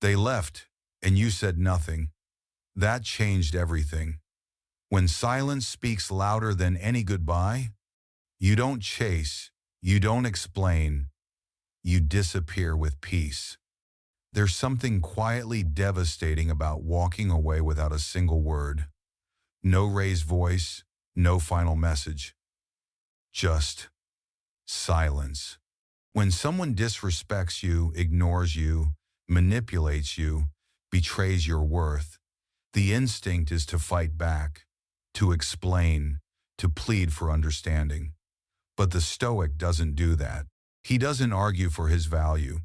They left, and you said nothing. That changed everything. When silence speaks louder than any goodbye, you don't chase, you don't explain, you disappear with peace. There's something quietly devastating about walking away without a single word. No raised voice, no final message. Just silence. When someone disrespects you, ignores you, manipulates you, betrays your worth, the instinct is to fight back, to explain, to plead for understanding. But the Stoic doesn't do that. He doesn't argue for his value.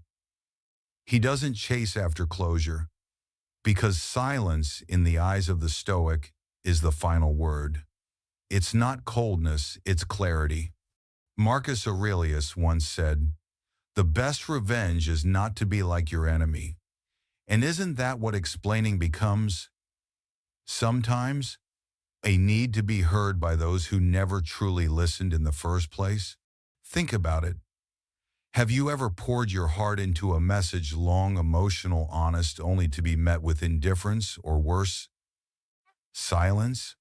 He doesn't chase after closure, because silence, in the eyes of the Stoic, is the final word. It's not coldness, it's clarity. Marcus Aurelius once said, "The best revenge is not to be like your enemy." And isn't that what explaining becomes? Sometimes, a need to be heard by those who never truly listened in the first place? Think about it. Have you ever poured your heart into a message long, emotional, honest, only to be met with indifference or worse, silence?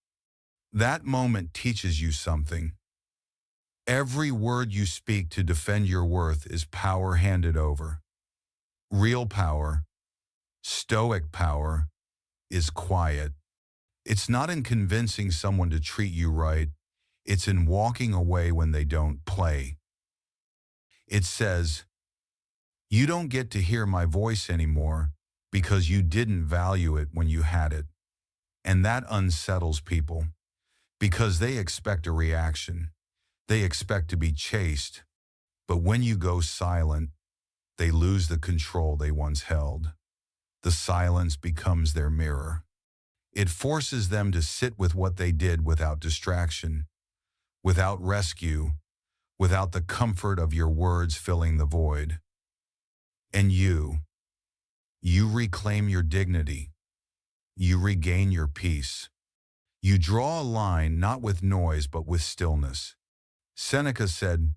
That moment teaches you something. Every word you speak to defend your worth is power handed over. Real power, Stoic power, is quiet. It's not in convincing someone to treat you right. It's in walking away when they don't play. It says, "You don't get to hear my voice anymore because you didn't value it when you had it." And that unsettles people because they expect a reaction. They expect to be chased. But when you go silent, they lose the control they once held. The silence becomes their mirror. It forces them to sit with what they did without distraction, without rescue, without the comfort of your words filling the void. And you reclaim your dignity. You regain your peace. You draw a line not with noise but with stillness. Seneca said,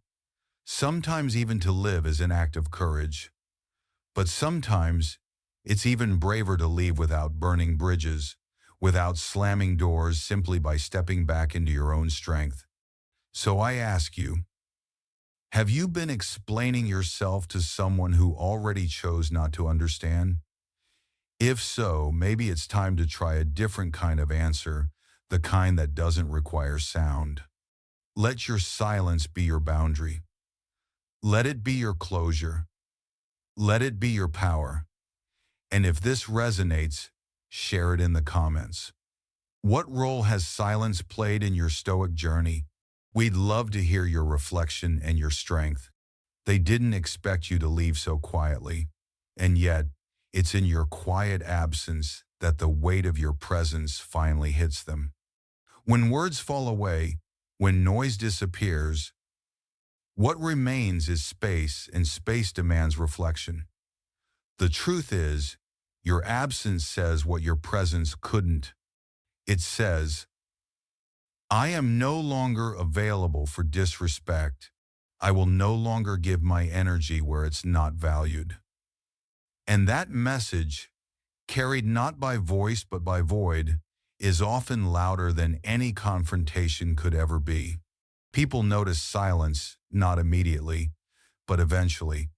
"Sometimes even to live is an act of courage. But sometimes it's even braver to leave without burning bridges, without slamming doors, simply by stepping back into your own strength." So I ask you, have you been explaining yourself to someone who already chose not to understand? If so, maybe it's time to try a different kind of answer, the kind that doesn't require sound. Let your silence be your boundary. Let it be your closure. Let it be your power. And if this resonates, share it in the comments. What role has silence played in your Stoic journey? We'd love to hear your reflection and your strength. They didn't expect you to leave so quietly, and yet it's in your quiet absence that the weight of your presence finally hits them. When words fall away, when noise disappears, what remains is space, and space demands reflection. The truth is, your absence says what your presence couldn't. It says, "I am no longer available for disrespect. I will no longer give my energy where it's not valued." And that message, carried not by voice but by void, is often louder than any confrontation could ever be. People notice silence, not immediately, but eventually.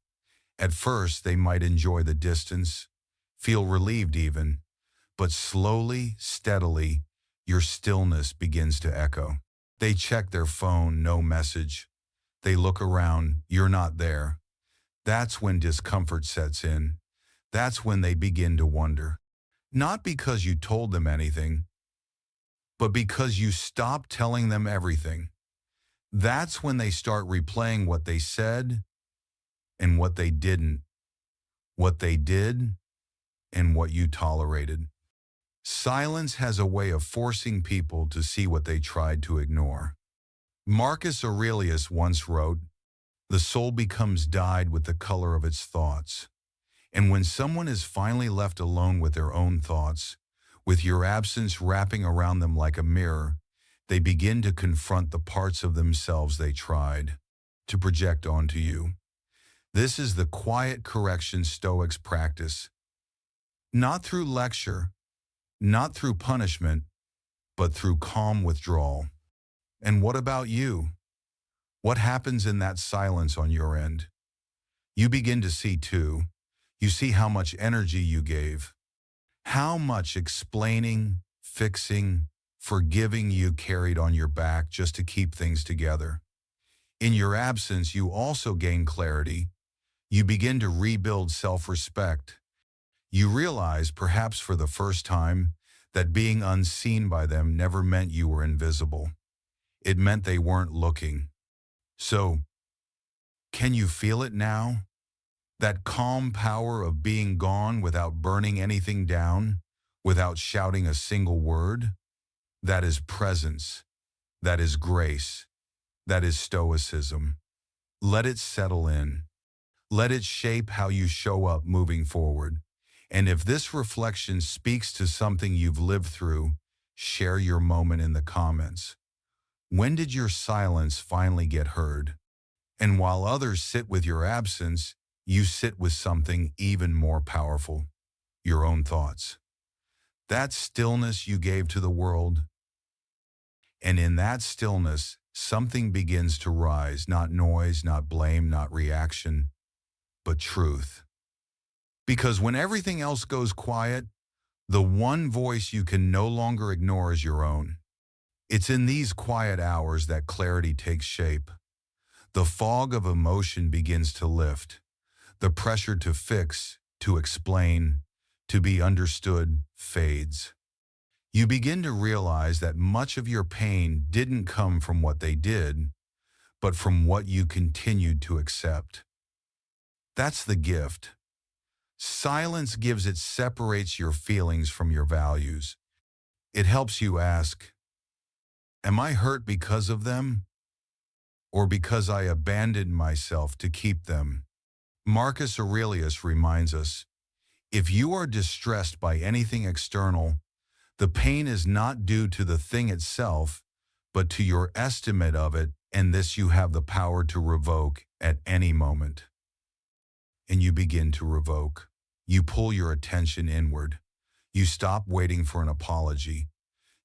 At first, they might enjoy the distance, feel relieved even, but slowly, steadily, your stillness begins to echo. They check their phone, no message. They look around, you're not there. That's when discomfort sets in. That's when they begin to wonder. Not because you told them anything, but because you stopped telling them everything. That's when they start replaying what they said and what they didn't, what they did and what you tolerated. Silence has a way of forcing people to see what they tried to ignore. Marcus Aurelius once wrote, "The soul becomes dyed with the color of its thoughts." And when someone is finally left alone with their own thoughts, with your absence wrapping around them like a mirror, they begin to confront the parts of themselves they tried to project onto you. This is the quiet correction Stoics practice. Not through lecture, not through punishment, but through calm withdrawal. And what about you? What happens in that silence on your end? You begin to see too. You see how much energy you gave, how much explaining, fixing, forgiving you carried on your back just to keep things together. In your absence, you also gain clarity. You begin to rebuild self-respect. You realize, perhaps for the first time, that being unseen by them never meant you were invisible. It meant they weren't looking. So, can you feel it now? That calm power of being gone without burning anything down, without shouting a single word? That is presence. That is grace. That is Stoicism. Let it settle in. Let it shape how you show up moving forward. And if this reflection speaks to something you've lived through, share your moment in the comments. When did your silence finally get heard? And while others sit with your absence, you sit with something even more powerful, your own thoughts. That stillness you gave to the world. And in that stillness, something begins to rise, not noise, not blame, not reaction, but truth. Because when everything else goes quiet, the one voice you can no longer ignore is your own. It's in these quiet hours that clarity takes shape. The fog of emotion begins to lift. The pressure to fix, to explain, to be understood fades. You begin to realize that much of your pain didn't come from what they did, but from what you continued to accept. That's the gift. Silence gives it separates your feelings from your values. It helps you ask, am I hurt because of them? Or because I abandoned myself to keep them? Marcus Aurelius reminds us, if you are distressed by anything external, the pain is not due to the thing itself, but to your estimate of it, and this you have the power to revoke at any moment. And you begin to revoke. You pull your attention inward. You stop waiting for an apology.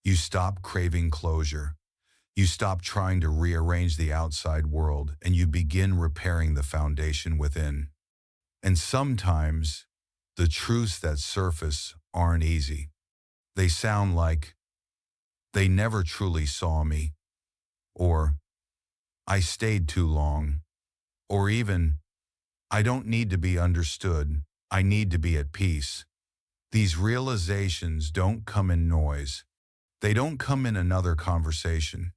You stop craving closure. You stop trying to rearrange the outside world, and you begin repairing the foundation within. And sometimes, the truths that surface aren't easy. They sound like, they never truly saw me, or I stayed too long, or even, I don't need to be understood, I need to be at peace. These realizations don't come in noise. They don't come in another conversation.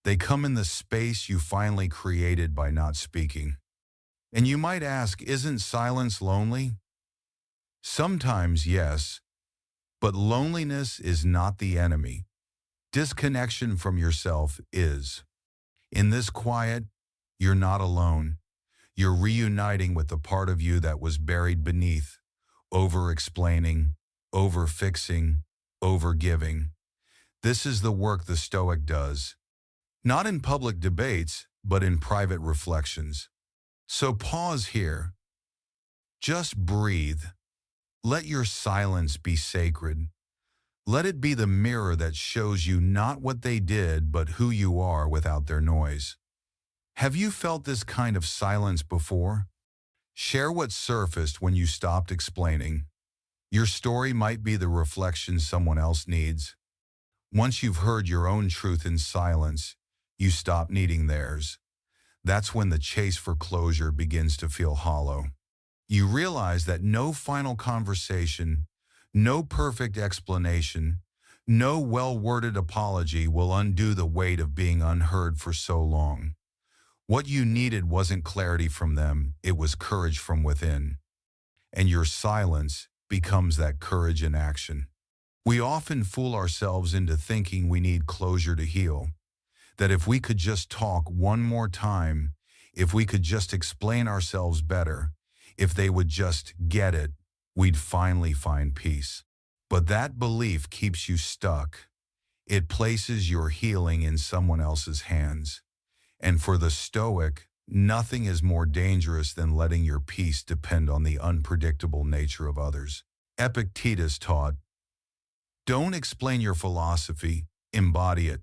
They come in the space you finally created by not speaking. And you might ask, isn't silence lonely? Sometimes, yes, but loneliness is not the enemy. Disconnection from yourself is. In this quiet, you're not alone. You're reuniting with the part of you that was buried beneath, over-explaining, over-fixing, over-giving. This is the work the Stoic does, not in public debates, but in private reflections. So pause here. Just breathe. Let your silence be sacred. Let it be the mirror that shows you not what they did, but who you are without their noise. Have you felt this kind of silence before? Share what surfaced when you stopped explaining. Your story might be the reflection someone else needs. Once you've heard your own truth in silence, you stop needing theirs. That's when the chase for closure begins to feel hollow. You realize that no final conversation, no perfect explanation, no well-worded apology will undo the weight of being unheard for so long. What you needed wasn't clarity from them, it was courage from within. And your silence becomes that courage in action. We often fool ourselves into thinking we need closure to heal, that if we could just talk one more time, if we could just explain ourselves better, if they would just get it, we'd finally find peace. But that belief keeps you stuck. It places your healing in someone else's hands. And for the Stoic, nothing is more dangerous than letting your peace depend on the unpredictable nature of others. Epictetus taught, "Don't explain your philosophy, embody it."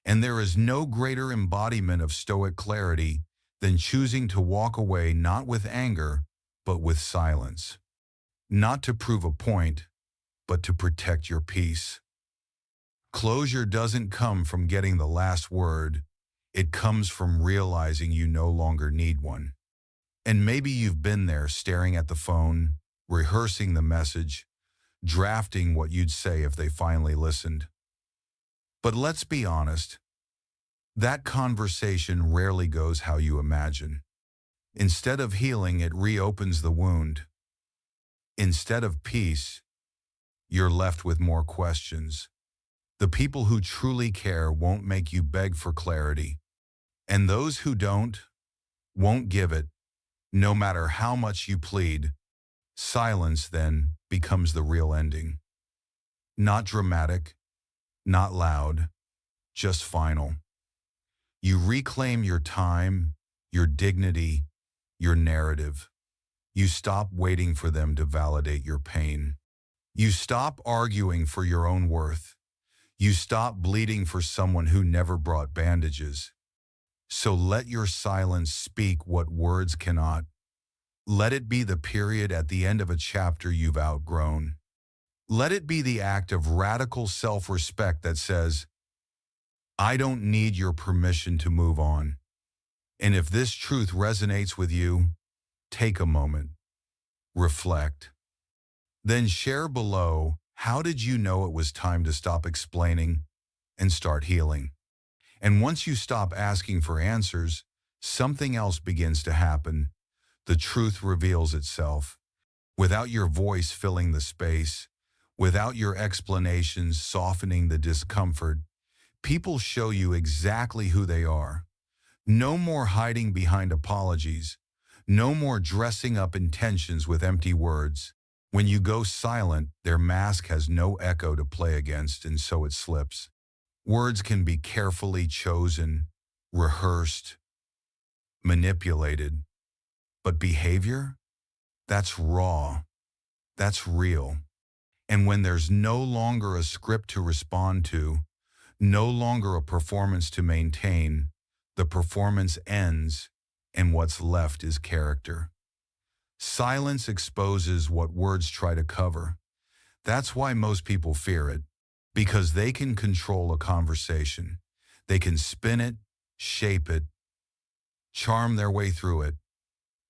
And there is no greater embodiment of Stoic clarity than choosing to walk away not with anger, but with silence. Not to prove a point, but to protect your peace. Closure doesn't come from getting the last word. It comes from realizing you no longer need one. And maybe you've been there staring at the phone, rehearsing the message, drafting what you'd say if they finally listened. But let's be honest, that conversation rarely goes how you imagine. Instead of healing, it reopens the wound. Instead of peace, you're left with more questions. The people who truly care won't make you beg for clarity. And those who don't, won't give it, no matter how much you plead. Silence, then, becomes the real ending. Not dramatic, not loud, just final. You reclaim your time, your dignity, your narrative. You stop waiting for them to validate your pain. You stop arguing for your own worth. You stop bleeding for someone who never brought bandages. So let your silence speak what words cannot. Let it be the period at the end of a chapter you've outgrown. Let it be the act of radical self-respect that says, "I don't need your permission to move on." And if this truth resonates with you, take a moment, reflect. Then share below, how did you know it was time to stop explaining and start healing? And once you stop asking for answers, something else begins to happen. The truth reveals itself. Without your voice filling the space, without your explanations softening the discomfort, people show you exactly who they are. No more hiding behind apologies. No more dressing up intentions with empty words. When you go silent, their mask has no echo to play against, and so it slips. Words can be carefully chosen, rehearsed, manipulated. But behavior? That's raw. That's real. And when there's no longer a script to respond to, no longer a performance to maintain, the performance ends, and what's left is character. Silence exposes what words try to cover. That's why most people fear it, because they can control a conversation. They can spin it, shape it, charm their way through it,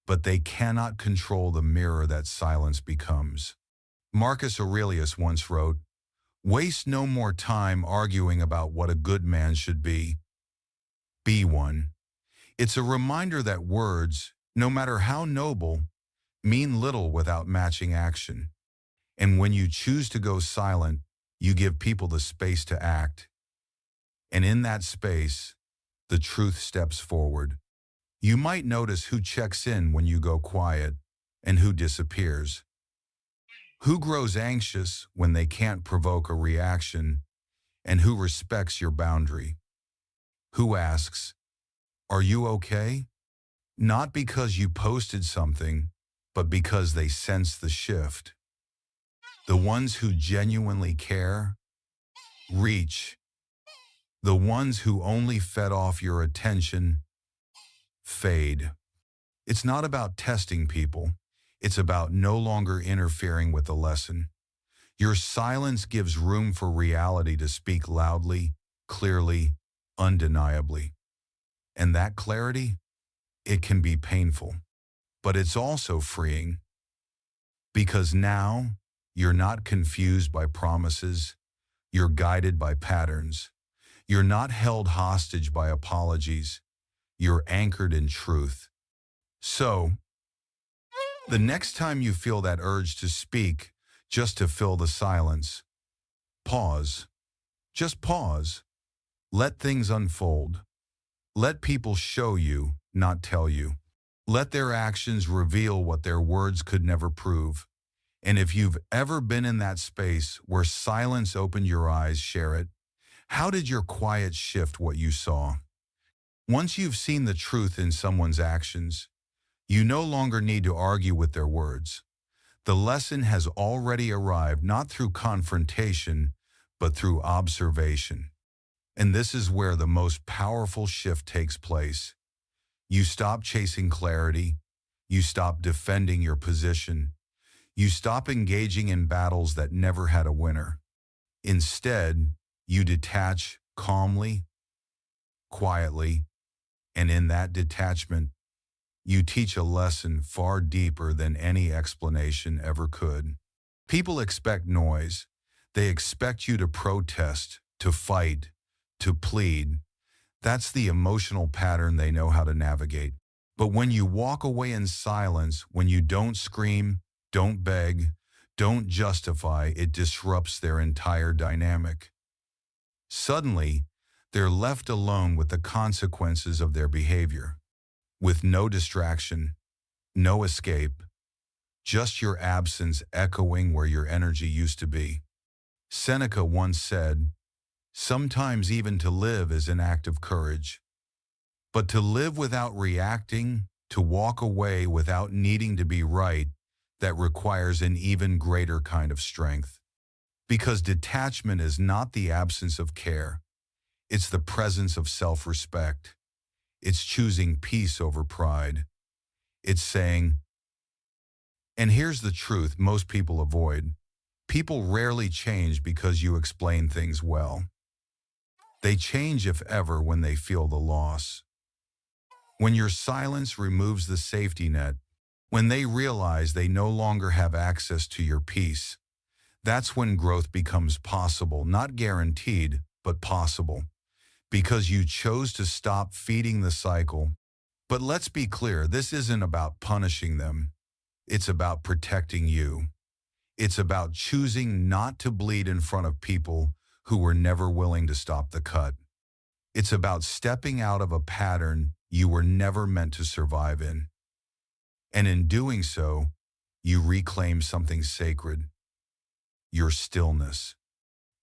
but they cannot control the mirror that silence becomes. Marcus Aurelius once wrote, "Waste no more time arguing about what a good man should be. Be one." It's a reminder that words, no matter how noble, mean little without matching action. And when you choose to go silent, you give people the space to act. And in that space, the truth steps forward. You might notice who checks in when you go quiet and who disappears. Who grows anxious when they can't provoke a reaction, and who respects your boundary. Who asks, "Are you okay?" Not because you posted something, but because they sense the shift. The ones who genuinely care, reach. The ones who only fed off your attention, fade. It's not about testing people. It's about no longer interfering with the lesson. Your silence gives room for reality to speak loudly, clearly, undeniably. And that clarity, it can be painful, but it's also freeing. Because now, you're not confused by promises. You're guided by patterns. You're not held hostage by apologies. You're anchored in truth. So, the next time you feel that urge to speak, just to fill the silence, pause. Just pause. Let things unfold. Let people show you, not tell you. Let their actions reveal what their words could never prove. And if you've ever been in that space where silence opened your eyes, share it. How did your quiet shift what you saw? Once you've seen the truth in someone's actions, you no longer need to argue with their words. The lesson has already arrived, not through confrontation, but through observation. And this is where the most powerful shift takes place. You stop chasing clarity. You stop defending your position. You stop engaging in battles that never had a winner. Instead, you detach calmly, quietly, and in that detachment, you teach a lesson far deeper than any explanation ever could. People expect noise. They expect you to protest, to fight, to plead. That's the emotional pattern they know how to navigate. But when you walk away in silence, when you don't scream, don't beg, don't justify, it disrupts their entire dynamic. Suddenly, they're left alone with the consequences of their behavior, with no distraction, no escape, just your absence echoing where your energy used to be. Seneca once said, "Sometimes even to live is an act of courage." But to live without reacting, to walk away without needing to be right, that requires an even greater kind of strength. Because detachment is not the absence of care. It's the presence of self-respect. It's choosing peace over pride. It's saying, and here's the truth most people avoid. People rarely change because you explain things well. They change, if ever, when they feel the loss. When your silence removes the safety net, when they realize they no longer have access to your peace, that's when growth becomes possible, not guaranteed, but possible. Because you chose to stop feeding the cycle. But let's be clear, this isn't about punishing them. It's about protecting you. It's about choosing not to bleed in front of people who were never willing to stop the cut. It's about stepping out of a pattern you were never meant to survive in. And in doing so, you reclaim something sacred, your stillness.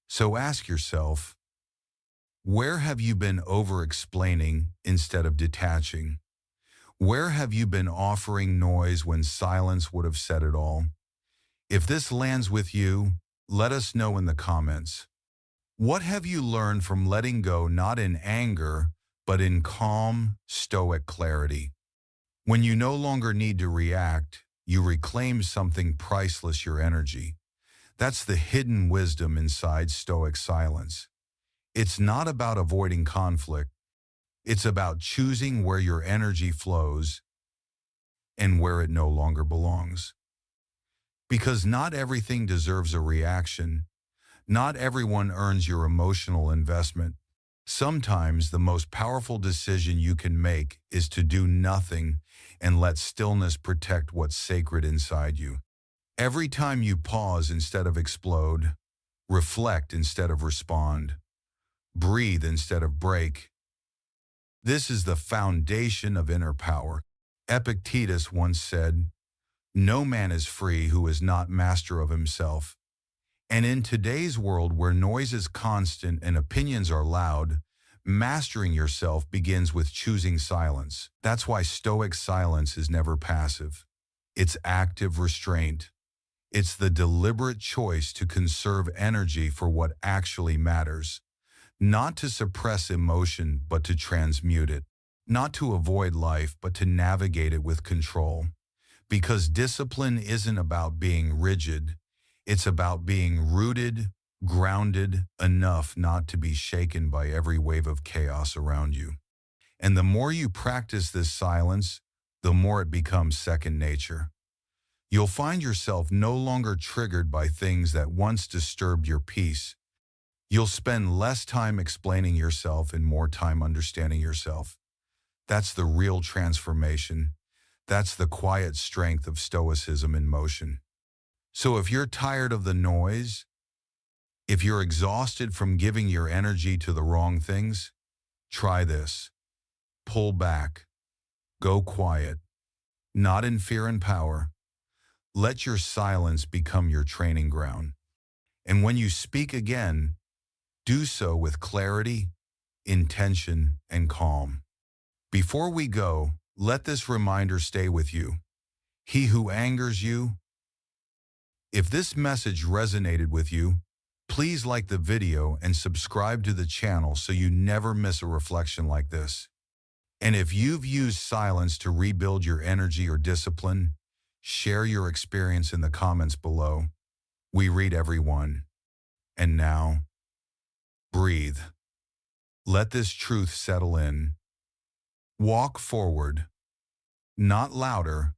So ask yourself, where have you been over-explaining instead of detaching? Where have you been offering noise when silence would have said it all? If this lands with you, let us know in the comments. What have you learned from letting go, not in anger, but in calm, stoic clarity? When you no longer need to react, you reclaim something priceless, your energy. That's the hidden wisdom inside stoic silence. It's not about avoiding conflict. It's about choosing where your energy flows and where it no longer belongs. Because not everything deserves a reaction. Not everyone earns your emotional investment. Sometimes the most powerful decision you can make is to do nothing and let stillness protect what's sacred inside you. Every time you pause instead of explode, reflect instead of respond, breathe instead of break. This is the foundation of inner power. Epictetus once said, "No man is free who is not master of himself." And in today's world where noise is constant and opinions are loud, mastering yourself begins with choosing silence. That's why Stoic silence is never passive. It's active restraint. It's the deliberate choice to conserve energy for what actually matters. Not to suppress emotion, but to transmute it. Not to avoid life, but to navigate it with control. Because discipline isn't about being rigid. It's about being rooted, grounded enough not to be shaken by every wave of chaos around you. And the more you practice this silence, the more it becomes second nature. You'll find yourself no longer triggered by things that once disturbed your peace. You'll spend less time explaining yourself and more time understanding yourself. That's the real transformation. That's the quiet strength of Stoicism in motion. So if you're tired of the noise, if you're exhausted from giving your energy to the wrong things, try this. Pull back. Go quiet. Not in fear and power. Let your silence become your training ground. And when you speak again, do so with clarity, intention, and calm. Before we go, let this reminder stay with you. He who angers you If this message resonated with you, please like the video and subscribe to the channel so you never miss a reflection like this. And if you've used silence to rebuild your energy or discipline, share your experience in the comments below. We read every one. And now, breathe. Let this truth settle in. Walk forward, not louder,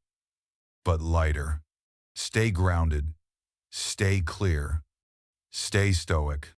but lighter. Stay grounded, stay clear, stay stoic.